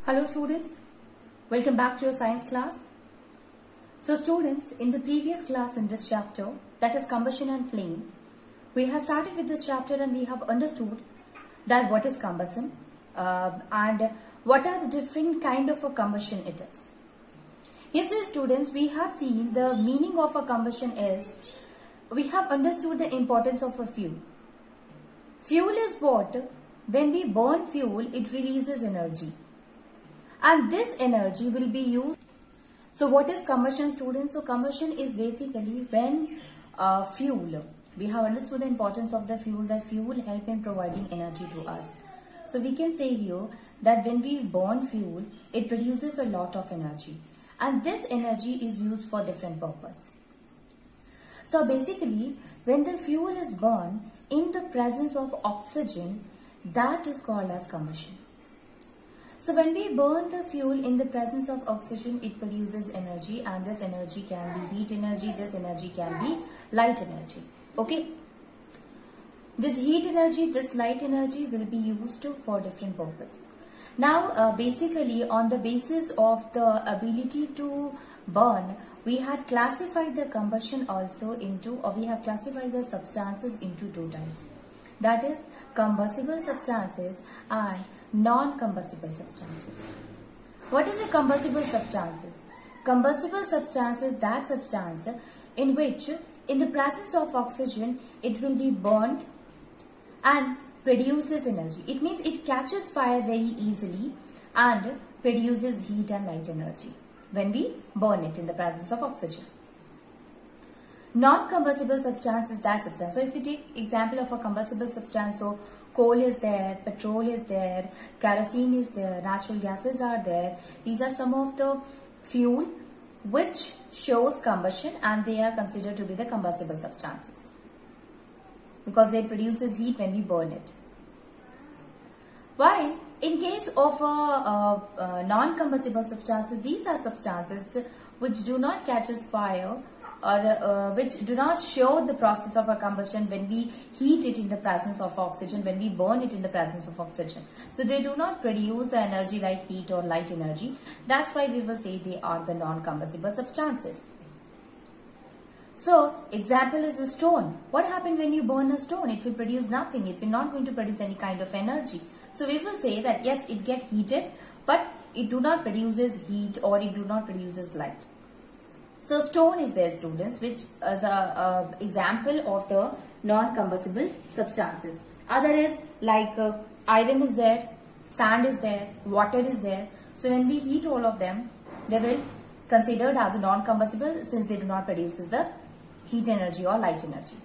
Hello students, welcome back to your science class. So students, in the previous class in this chapter, that is combustion and flame, we have started with this chapter and we have understood that what is combustion and what are the different kind of a combustion it is. Yesterday students, we have seen the meaning of a combustion is, we have understood the importance of a fuel. Fuel is what? When we burn fuel, it releases energy. And this energy will be used. So what is combustion students? So combustion is basically when fuel, we have understood the importance of the fuel help in providing energy to us. So we can say here that when we burn fuel, it produces a lot of energy. And this energy is used for different purpose. So basically, when the fuel is burned in the presence of oxygen, that is called as combustion. So when we burn the fuel in the presence of oxygen, it produces energy, and this energy can be heat energy, this energy can be light energy. Okay. This heat energy, this light energy will be used for different purpose. Now basically on the basis of the ability to burn, we had classified the combustion also into, or we have classified the substances into two types. That is combustible substances and non-combustible substances. What is a combustible substances? Combustible substances, that substance in which in the presence of oxygen it will be burned and produces energy. It means it catches fire very easily and produces heat and light energy when we burn it in the presence of oxygen. Non-combustible substance is that substance. So if we take example of a combustible substance, so coal is there, petrol is there, kerosene is there, natural gases are there. These are some of the fuel which shows combustion and they are considered to be the combustible substances because they produces heat when we burn it. While in case of non-combustible substances, these are substances which do not catches fire or which do not show the process of a combustion when we heat it in the presence of oxygen, when we burn it in the presence of oxygen. So they do not produce energy like heat or light energy. That's why we will say they are the non-combustible substances. So example is a stone. What happens when you burn a stone? It will produce nothing. It will not going to produce any kind of energy. So we will say that yes, it gets heated, but it do not produces heat or it do not produces light. So stone is there students, which is a example of the non-combustible substances. Other is like iron is there, sand is there, water is there. So when we heat all of them, they will considered as a non-combustible since they do not produce the heat energy or light energy.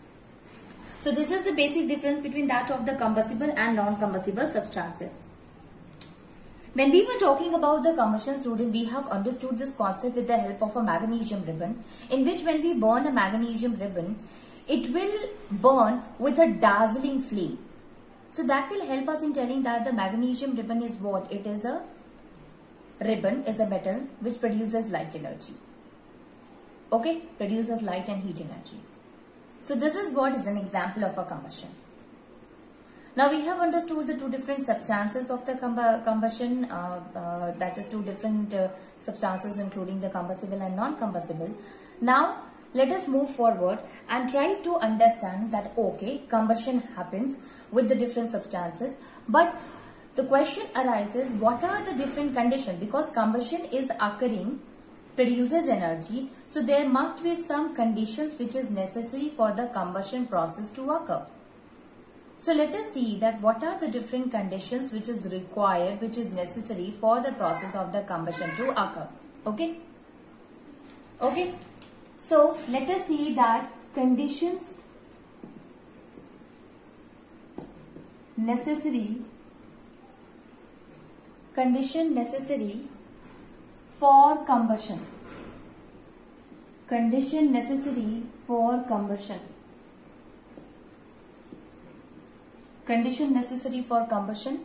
So this is the basic difference between that of the combustible and non-combustible substances. When we were talking about the combustion student, we have understood this concept with the help of a magnesium ribbon, in which when we burn a magnesium ribbon, it will burn with a dazzling flame. So that will help us in telling that the magnesium ribbon is what? It is a ribbon, is a metal which produces light energy. Okay, produces light and heat energy. So this is what is an example of a combustion. Now we have understood the two different substances of the combustion, that is two different substances including the combustible and non-combustible. Now let us move forward and try to understand that okay, combustion happens with the different substances, but the question arises, what are the different conditions? Because combustion is occurring, produces energy, so there must be some conditions which is necessary for the combustion process to occur. So let us see that what are the different conditions which is required, which is necessary for the process of the combustion to occur. Okay. Okay. So let us see that conditions necessary for combustion. Condition necessary for combustion. Condition necessary for combustion.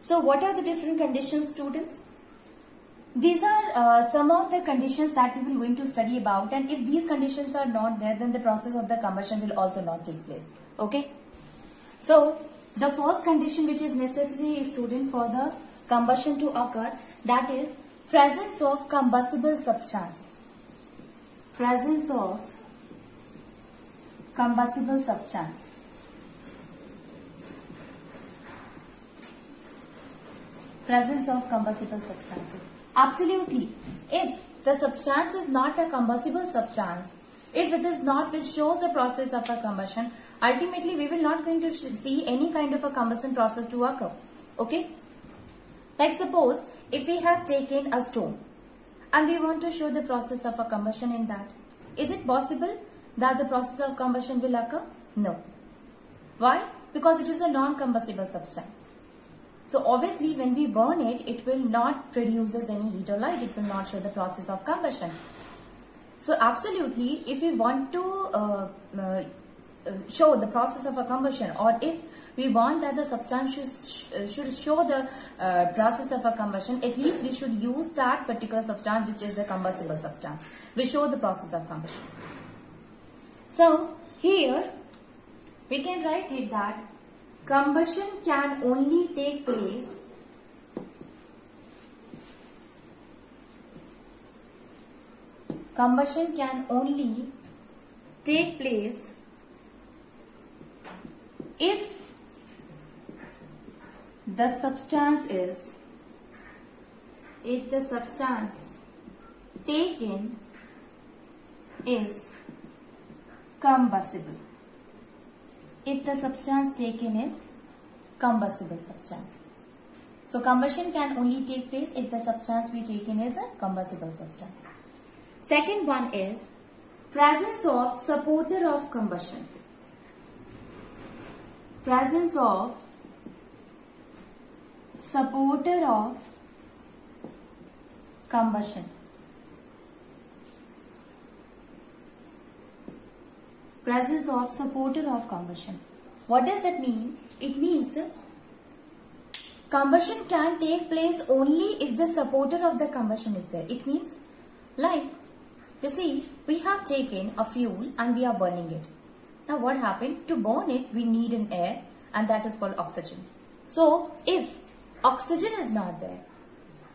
So what are the different conditions students? These are some of the conditions that we will going to study about, and if these conditions are not there, then the process of the combustion will also not take place. Okay. So the first condition which is necessary student for the combustion to occur, that is presence of combustible substance. Presence of combustible substance. Presence of combustible substances. Absolutely. If the substance is not a combustible substance, if it is not which shows the process of a combustion, ultimately we will not going to see any kind of a combustion process to occur. Okay? Like suppose if we have taken a stone and we want to show the process of a combustion in that, is it possible that the process of combustion will occur? No. Why? Because it is a non-combustible substance. So obviously when we burn it, it will not produces any heat or light. It will not show the process of combustion. So absolutely, if we want to show the process of a combustion, or if we want that the substance should show the process of a combustion, at least we should use that particular substance which is the combustible substance, which show the process of combustion. So here we can write it that combustion can only take place if the substance taken is combustible. If the substance taken is combustible substance. So combustion can only take place if the substance we taken is a combustible substance. Second one is presence of supporter of combustion. Presence of supporter of combustion. Presence of supporter of combustion. What does that mean? It means combustion can take place only if the supporter of the combustion is there. It means, like, you see, we have taken a fuel and we are burning it. Now what happened? To burn it, we need an air, and that is called oxygen. So if oxygen is not there,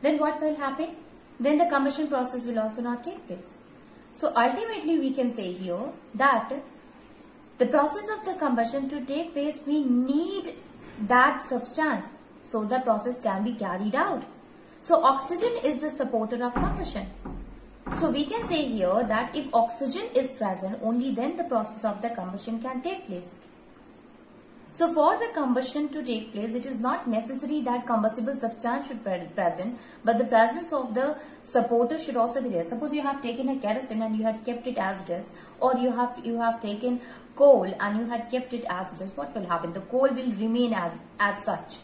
then what will happen? Then the combustion process will also not take place. So ultimately we can say here that the process of the combustion to take place, we need that substance so the process can be carried out. So oxygen is the supporter of combustion. So we can say here that if oxygen is present, only then the process of the combustion can take place. So for the combustion to take place, it is not necessary that combustible substance should be present, but the presence of the supporter should also be there. Suppose you have taken a kerosene and you had kept it as it is, or you have taken coal and you had kept it as it is. What will happen? The coal will remain as such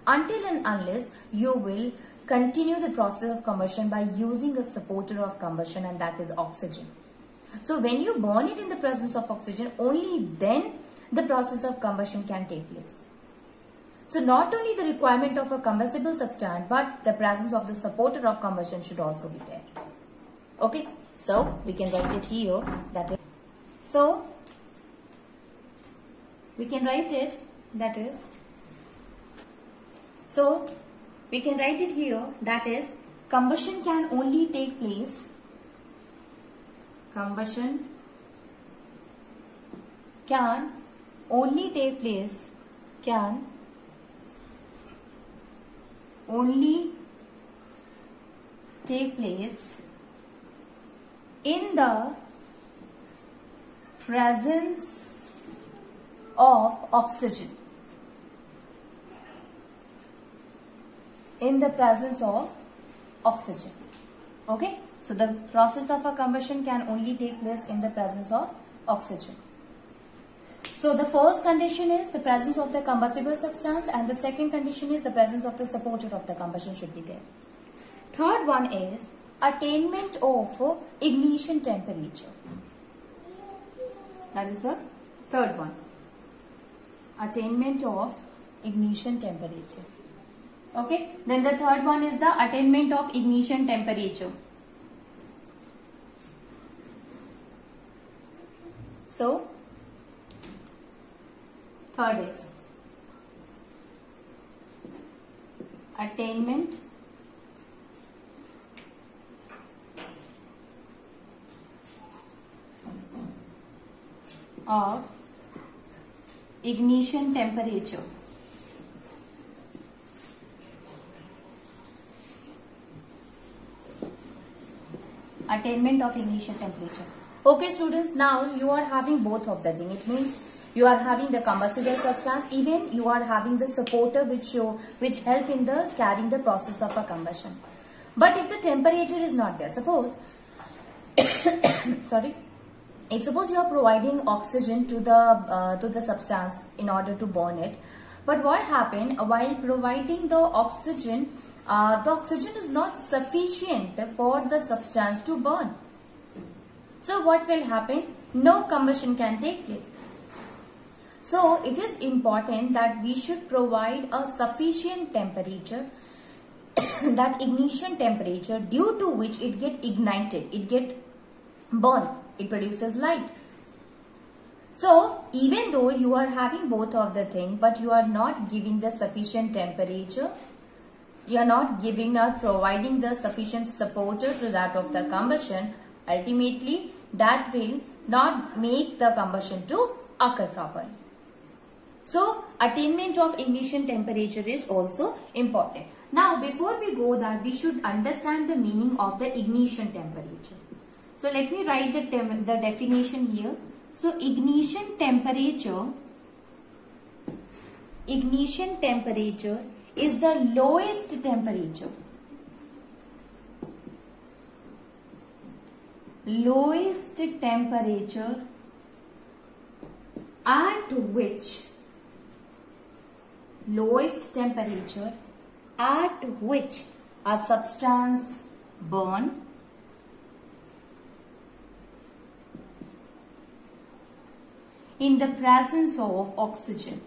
until and unless you will continue the process of combustion by using a supporter of combustion, and that is oxygen. So when you burn it in the presence of oxygen, only then the process of combustion can take place. So not only the requirement of a combustible substance, but the presence of the supporter of combustion should also be there. Okay, so we can write it here. That is, so we can write it. That is, so we can write it here. That is, combustion can only take place. Combustion can only take place. Can only take place in the presence of oxygen. In the presence of oxygen. Okay, so the process of a combustion can only take place in the presence of oxygen. So the first condition is the presence of the combustible substance, and the second condition is the presence of the supporter of the combustion should be there. Third one is attainment of ignition temperature. That is the third one. Attainment of ignition temperature. Okay, then the third one is the attainment of ignition temperature. So third is attainment of ignition temperature. Attainment of ignition temperature. Okay students, now you are having both of the thing. It means you are having the combustible substance, even you are having the supporter which help in the carrying the process of a combustion. But if the temperature is not there, suppose sorry, if suppose you are providing oxygen to the substance in order to burn it, but what happened while providing the oxygen is not sufficient for the substance to burn. So what will happen? No combustion can take place. So it is important that we should provide a sufficient temperature, that ignition temperature, due to which it get ignited, it get burned, it produces light. So even though you are having both of the thing, but you are not giving the sufficient temperature, you are not giving or providing the sufficient supporter to that of the combustion, ultimately that will not make the combustion to occur properly. So attainment of ignition temperature is also important. Now before we go that, we should understand the meaning of the ignition temperature. So let me write the definition here. So ignition temperature is the lowest temperature at which a substance burn in the presence of oxygen.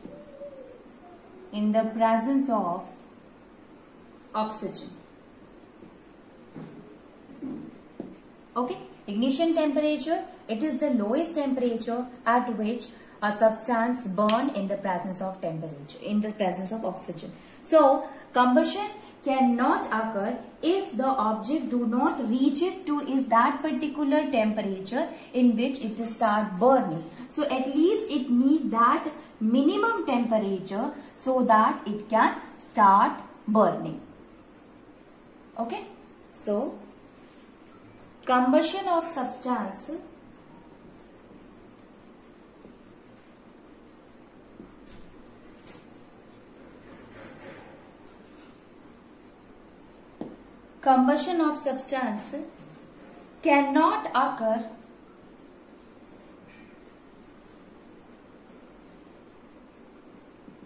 Okay, ignition temperature, it is the lowest temperature at which a substance burn in the presence of oxygen. So combustion cannot occur if the object do not reach it to is that particular temperature in which it start burning. So at least it need that minimum temperature so that it can start burning. Okay, so combustion of substance cannot occur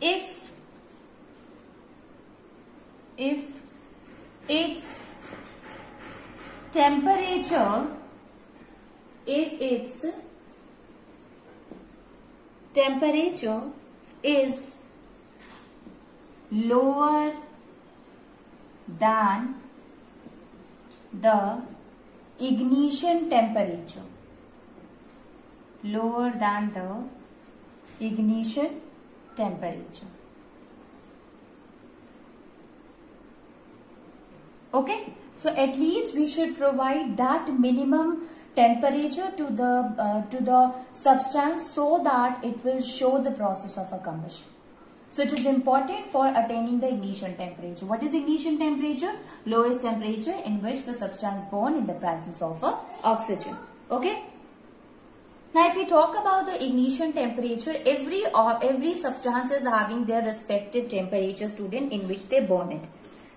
if its temperature is lower than the ignition temperature. Okay, so at least we should provide that minimum temperature to the substance so that it will show the process of a combustion. So it is important for attaining the ignition temperature. What is ignition temperature? Lowest temperature in which the substance burn in the presence of oxygen. Okay. Now if we talk about the ignition temperature, every substance is having their respective temperature, student, in which they burn it.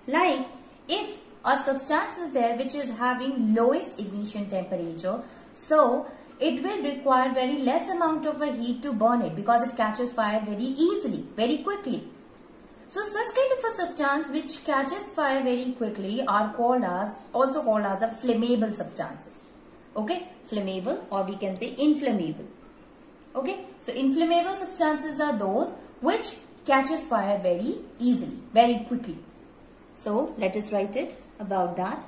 Like if a substance is there which is having lowest ignition temperature, so it will require very less amount of a heat to burn it because it catches fire very easily, very quickly. So such kind of a substance which catches fire very quickly are also called as a flammable substances. Okay, flammable, or we can say inflammable. Okay, so inflammable substances are those which catches fire very easily, very quickly. So let us write it about that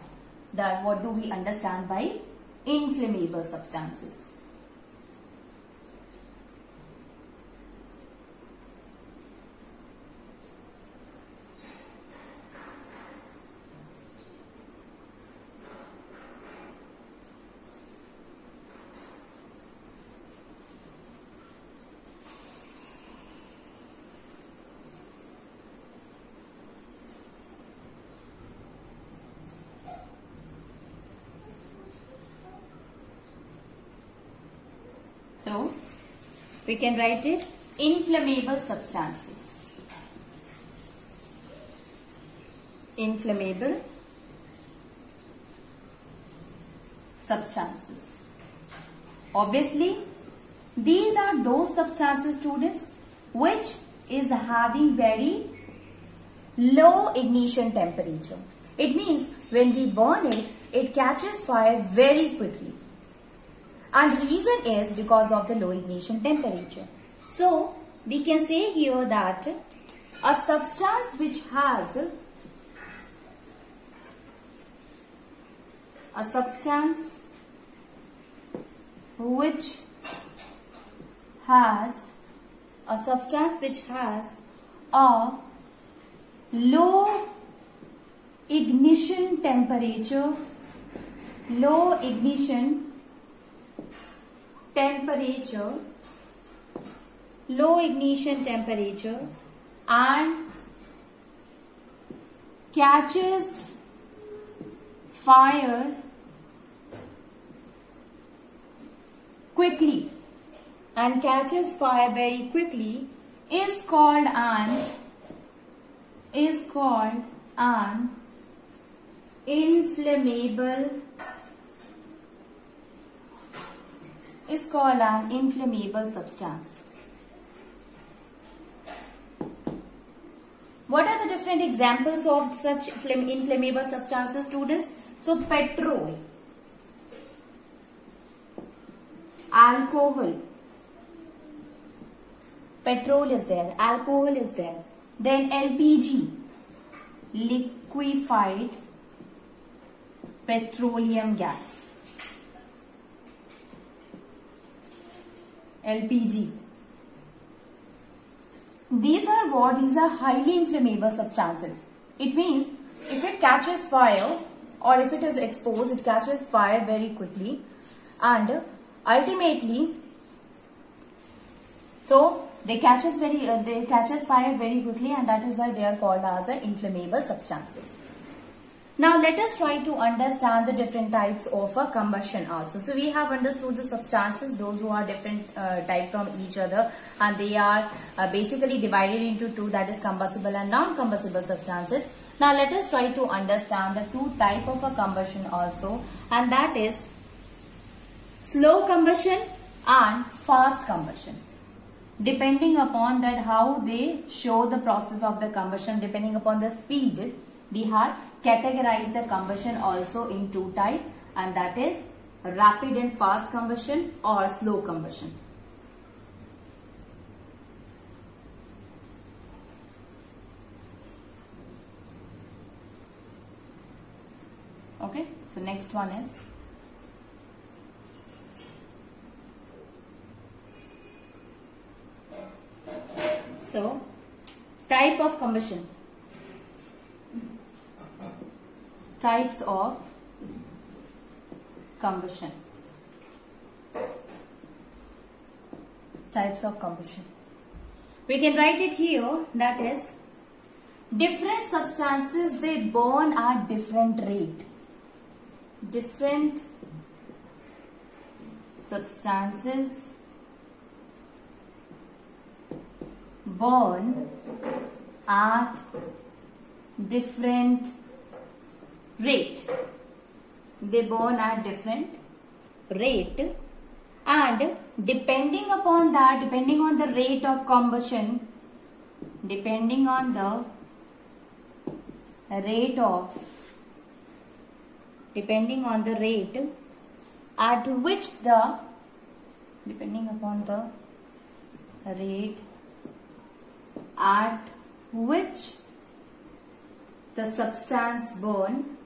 what do we understand by inflammable substances. So we can write it inflammable substances. Inflammable substances. Obviously, these are those substances, students, which is having very low ignition temperature. It means when we burn it, it catches fire very quickly. And reason is because of the low ignition temperature. So, we can say here that a substance which has a low ignition temperature and catches fire quickly very quickly is called an inflammable substance. What are the different examples of such inflammable substances, students? So, petrol, alcohol, petrol is there, alcohol is there. Then LPG, liquefied petroleum gas. LPG. These are what? These are highly inflammable substances. It means if it catches fire or if it is exposed, it catches fire very quickly and ultimately, so they catches fire very quickly, and that is why they are called as inflammable substances. Now let us try to understand the different types of combustion also. So we have understood the substances, those who are different type from each other, and they are basically divided into two, that is combustible and non-combustible substances. Now let us try to understand the two type of a combustion also, and that is slow combustion and fast combustion. Depending upon that how they show the process of the combustion, depending upon the speed, we have categorized the combustion also in two types, and that is rapid and fast combustion or slow combustion. Okay, so next one is type of combustion. Types of combustion. Types of combustion. We can write it here, that is different substances, they burn at different rate. Different substances burn at different rate. They burn at different rate, and depending upon that, depending on the rate of combustion, depending on the rate at which the, depending upon the rate at which the substance burn,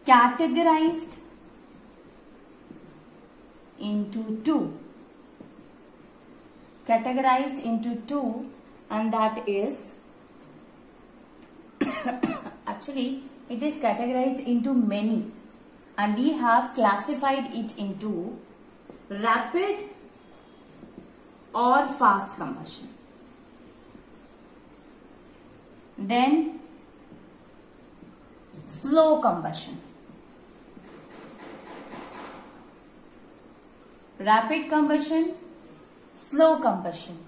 categorized into two. Categorized into two, and that is actually it is categorized into many, and we have classified it into rapid or fast combustion. Then slow combustion. Rapid combustion, slow combustion.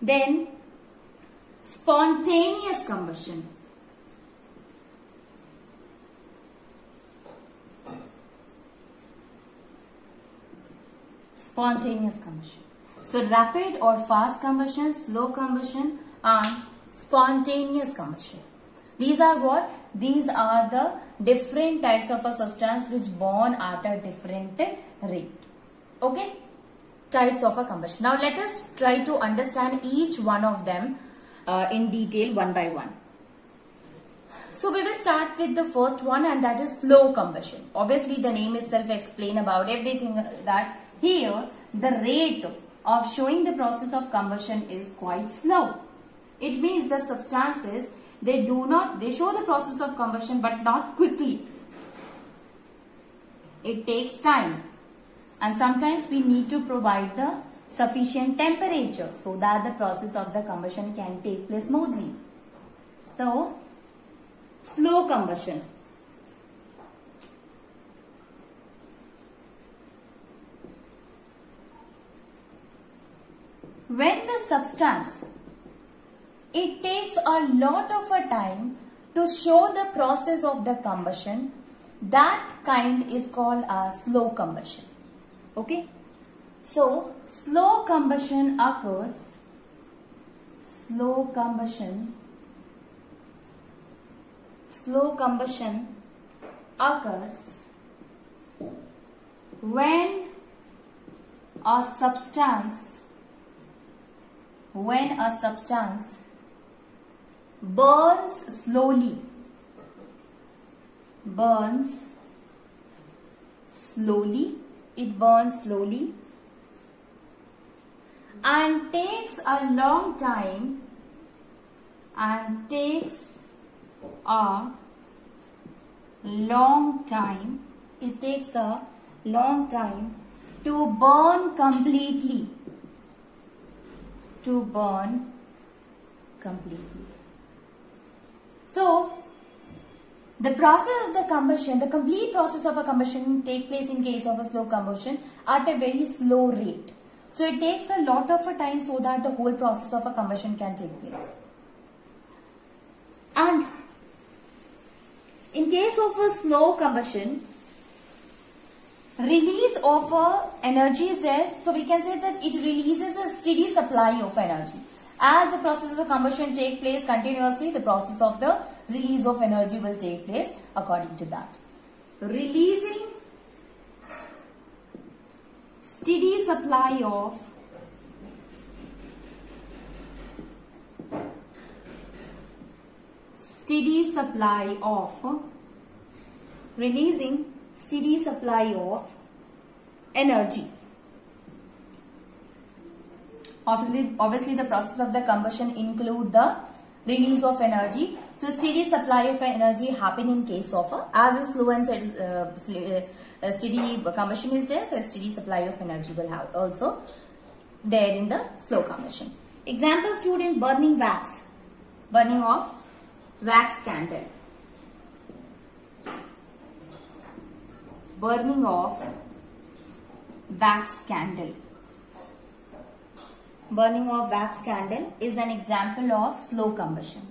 Then spontaneous combustion. Spontaneous combustion. So rapid or fast combustion, slow combustion and spontaneous combustion. These are what? These are the different types of a substance which burn at a different rate. Okay? Types of a combustion. Now let us try to understand each one of them in detail one by one. So we will start with the first one, and that is slow combustion. Obviously the name itself explains about everything, that here the rate of showing the process of combustion is quite slow. It means the substances, they show the process of combustion but not quickly. It takes time, and sometimes we need to provide the sufficient temperature so that the process of the combustion can take place smoothly. So, slow combustion. When the substance, it takes a lot of a time to show the process of the combustion, that kind is called a slow combustion. Okay? So, slow combustion occurs, when a substance burns slowly, it burns slowly and takes a long time, it takes a long time to burn completely. So, the process of the combustion, the complete process of a combustion take place in case of a slow combustion at a very slow rate. So, it takes a lot of a time so that the whole process of a combustion can take place. And in case of a slow combustion, release of energy is there. So, we can say that it releases a steady supply of energy. As the process of combustion take place continuously, the process of the release of energy will take place according to that. Releasing steady supply of releasing steady supply of energy. Obviously the process of the combustion include the release of energy. So steady supply of energy happen in case of as a slow and steady combustion is there, so a steady supply of energy will have also there in the slow combustion. Example student, burning wax, burning of wax candle. Burning of wax candle. Burning of wax candle is an example of slow combustion.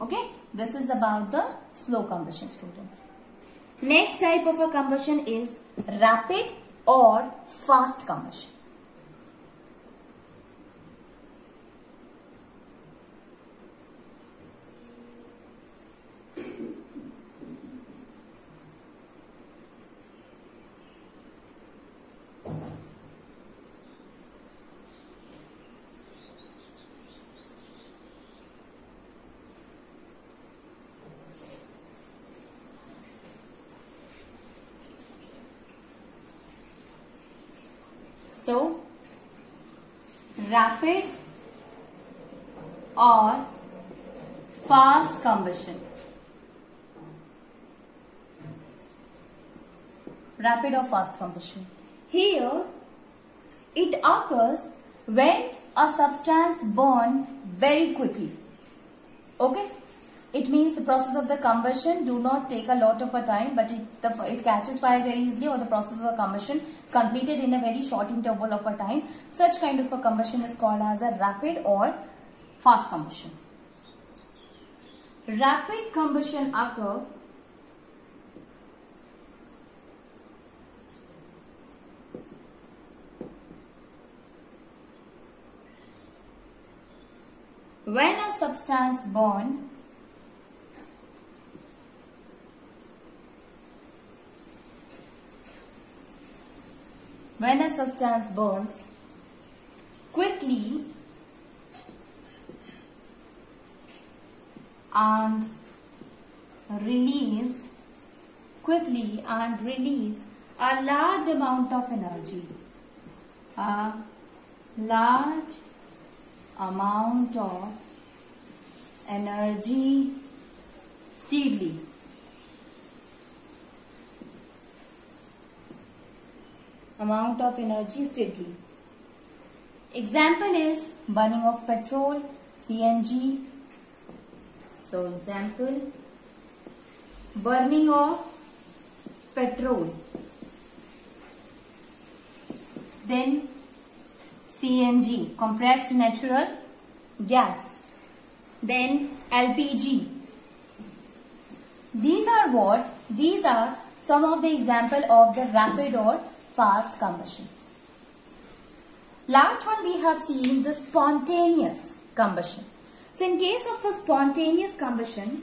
Okay, this is about the slow combustion, students. Next type of a combustion is rapid or fast combustion. So, rapid or fast combustion. Rapid or fast combustion. Here it occurs when a substance burns very quickly. Okay? It means the process of the combustion do not take a lot of a time, but it catches fire very easily, or the process of the combustion completed in a very short interval of a time. Such kind of a combustion is called as a rapid or fast combustion. Rapid combustion occurs when a substance burns quickly and release a large amount of energy. A large amount of energy steadily. Example is burning of petrol, CNG. So example, burning of petrol, then CNG, compressed natural gas, then LPG. These are some of the example of the rapid or fast combustion. Last one we have seen the spontaneous combustion. So in case of a spontaneous combustion,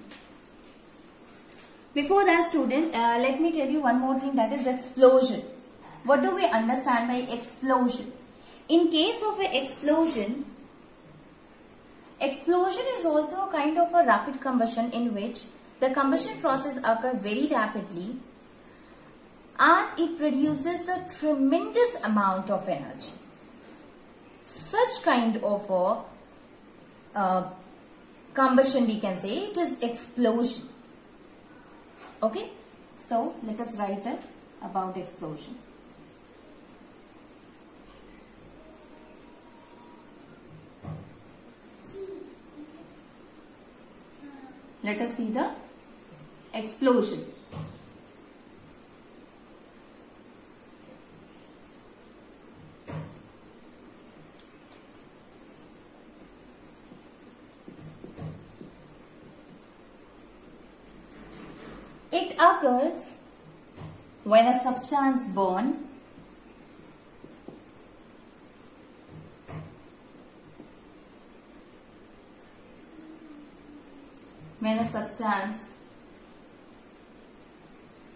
before that student, let me tell you one more thing, that is the explosion. What do we understand by explosion? In case of an explosion is also a kind of a rapid combustion in which the combustion process occurs very rapidly and it produces a tremendous amount of energy. Such kind of a combustion we can say it is explosion. Okay, so let us write it about explosion. Let us see the explosion. It occurs when a substance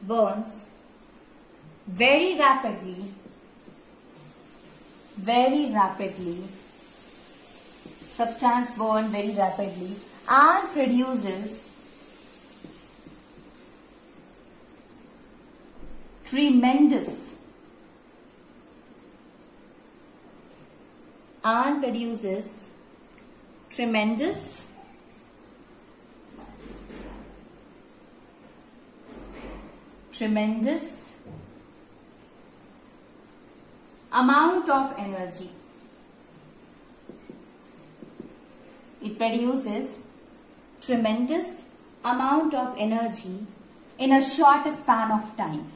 burns very rapidly, substance burns very rapidly and produces tremendous amount of energy. It produces tremendous amount of energy in a short span of time.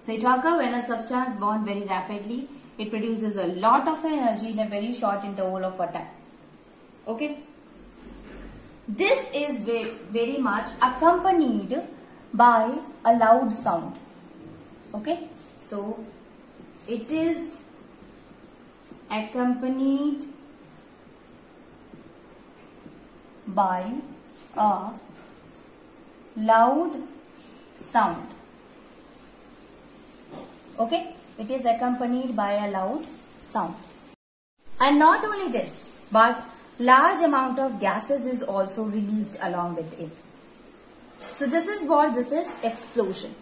So it occurs when a substance burns very rapidly. It produces a lot of energy in a very short interval of a time. Okay. This is very much accompanied by a loud sound. Okay. So it is accompanied by a loud sound. Okay, it is accompanied by a loud sound. And not only this, but large amount of gases is also released along with it. So this is explosion.